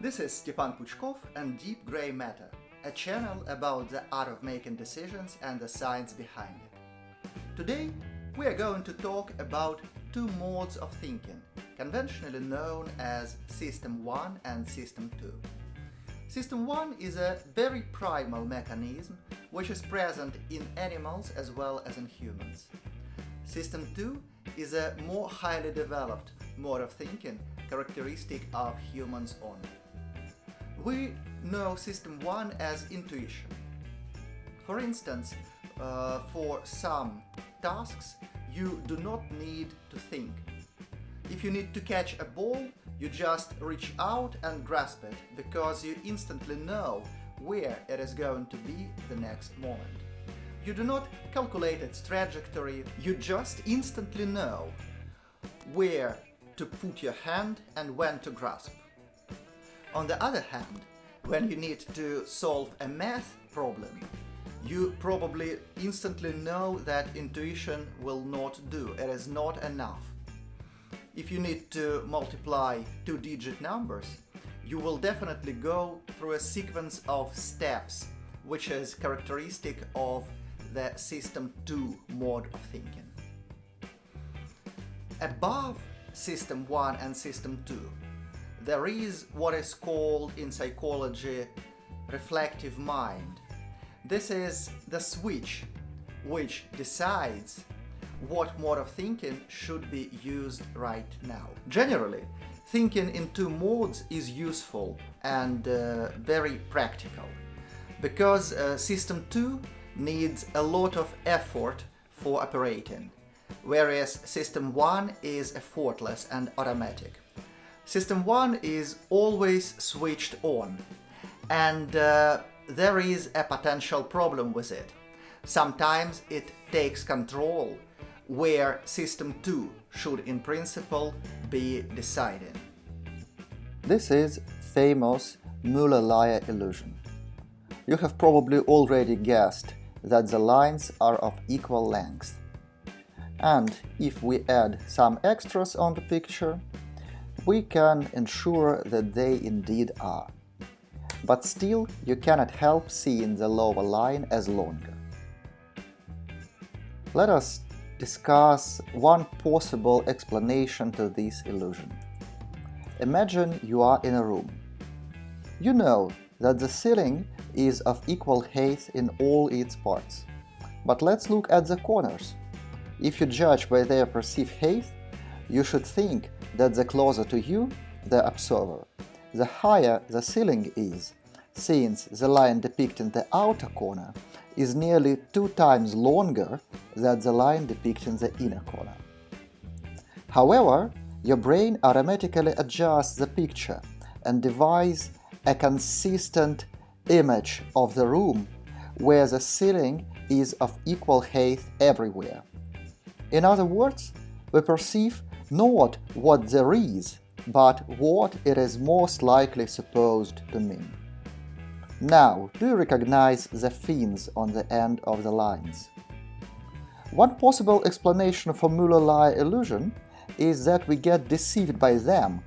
This is Stepan Puchkov and Deep Grey Matter, a channel about the art of making decisions and the science behind it. Today, we are going to talk about two modes of thinking, conventionally known as System 1 and System 2. System 1 is a very primal mechanism which is present in animals as well as in humans. System 2 is a more highly developed mode of thinking characteristic of humans only. We know System 1 as intuition. For instance, for some tasks, you do not need to think. If you need to catch a ball, you just reach out and grasp it because you instantly know where it is going to be the next moment. You do not calculate its trajectory, you just instantly know where to put your hand and when to grasp. On the other hand, when you need to solve a math problem, you probably instantly know that intuition will not do, it is not enough. If you need to multiply two-digit numbers, you will definitely go through a sequence of steps, which is characteristic of the System 2 mode of thinking. Above System 1 and System 2, there is what is called in psychology reflective mind. This is the switch which decides what mode of thinking should be used right now. Generally, thinking in two modes is useful and very practical, because System 2 needs a lot of effort for operating, whereas System 1 is effortless and automatic. System 1 is always switched on, and there is a potential problem with it. Sometimes it takes control where System 2 should in principle be deciding. This is famous Muller-Lyer illusion. You have probably already guessed that the lines are of equal length. And if we add some extras on the picture, we can ensure that they indeed are. But still, you cannot help seeing the lower line as longer. Let us discuss one possible explanation to this illusion. Imagine you are in a room. You know that the ceiling is of equal height in all its parts. But let's look at the corners. If you judge by their perceived height, you should think that the closer to you, the observer, the higher the ceiling is, since the line depicting the outer corner is nearly 2 times longer than the line depicting the inner corner. However, your brain automatically adjusts the picture and devises a consistent image of the room where the ceiling is of equal height everywhere. In other words, we perceive not what there is, but what it is most likely supposed to mean. Now, do you recognize the fins on the end of the lines? One possible explanation for Muller-Lyer illusion is that we get deceived by them.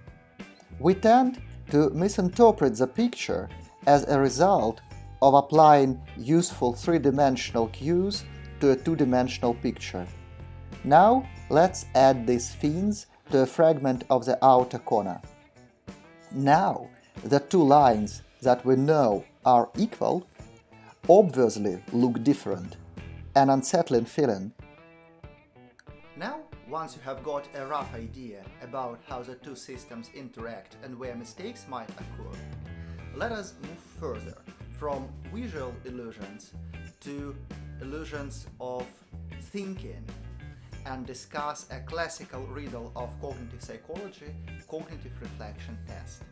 We tend to misinterpret the picture as a result of applying useful three-dimensional cues to a two-dimensional picture. Now, let's add these fins to a fragment of the outer corner. Now, the two lines that we know are equal obviously look different, an unsettling feeling. Now, once you have got a rough idea about how the two systems interact and where mistakes might occur, let us move further from visual illusions to illusions of thinking and discuss a classical riddle of cognitive psychology, cognitive reflection test.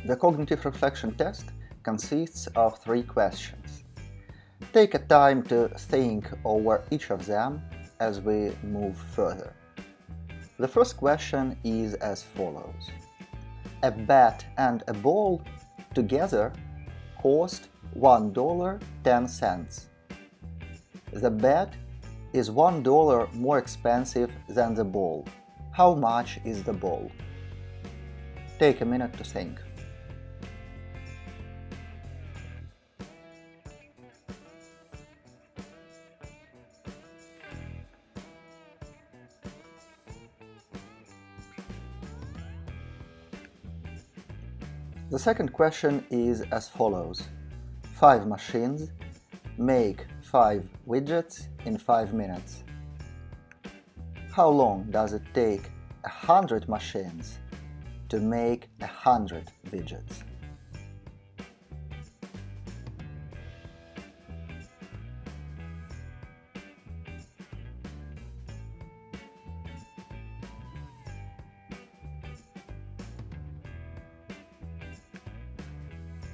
The cognitive reflection test consists of 3 questions. Take a time to think over each of them as we move further. The first question is as follows. A bat and a ball together cost $1.10. The bat is $1 more expensive than the ball. How much is the ball? Take a minute to think. The second question is as follows. 5 machines make 5 widgets in 5 minutes. How long does it take 100 machines to make 100 widgets?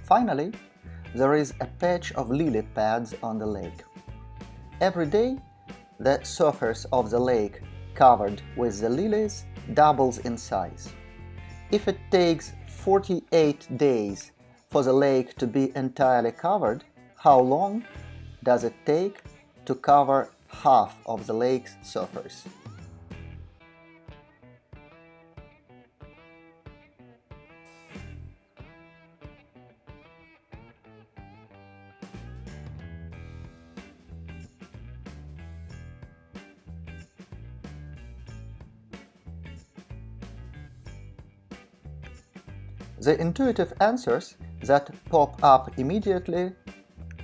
Finally, there is a patch of lily pads on the lake. Every day, the surface of the lake covered with the lilies doubles in size. If it takes 48 days for the lake to be entirely covered, how long does it take to cover half of the lake's surface? The intuitive answers that pop up immediately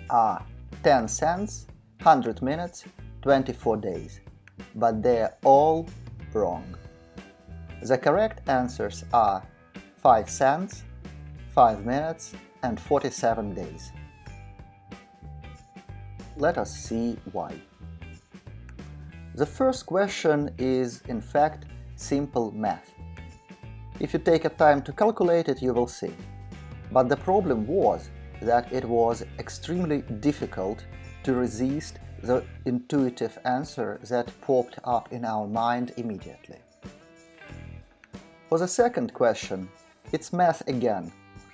are 10 cents, 100 minutes, 24 days, but they're all wrong. The correct answers are 5 cents, 5 minutes, and 47 days. Let us see why. The first question is, in fact, simple math. If you take a time to calculate it, you will see. But the problem was that it was extremely difficult to resist the intuitive answer that popped up in our mind immediately. For the second question, it's math again.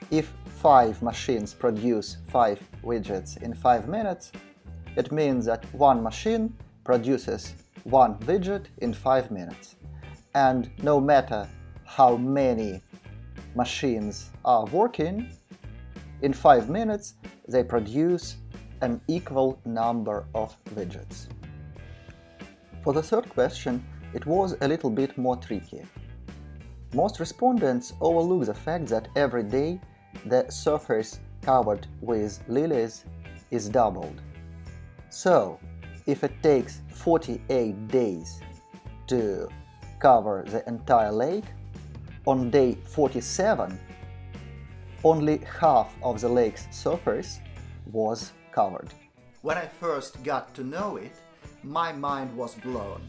If 5 machines produce 5 widgets in 5 minutes, it means that one machine produces 1 widget in 5 minutes. And no matter how many machines are working, in 5 minutes they produce an equal number of widgets. For the third question, it was a little bit more tricky. Most respondents overlook the fact that every day the surface covered with lilies is doubled. So, if it takes 48 days to cover the entire lake, on day 47, only half of the lake's surface was covered. When I first got to know it, my mind was blown.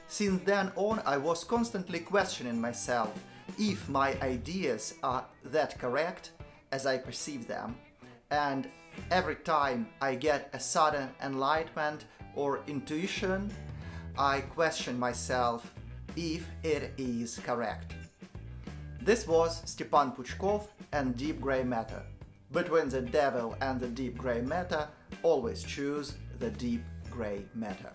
Since then on, I was constantly questioning myself if my ideas are that correct as I perceive them, and every time I get a sudden enlightenment or intuition, I question myself if it is correct. This was Stepan Puchkov and Deep Grey Matter. Between the devil and the deep grey matter, always choose the deep grey matter.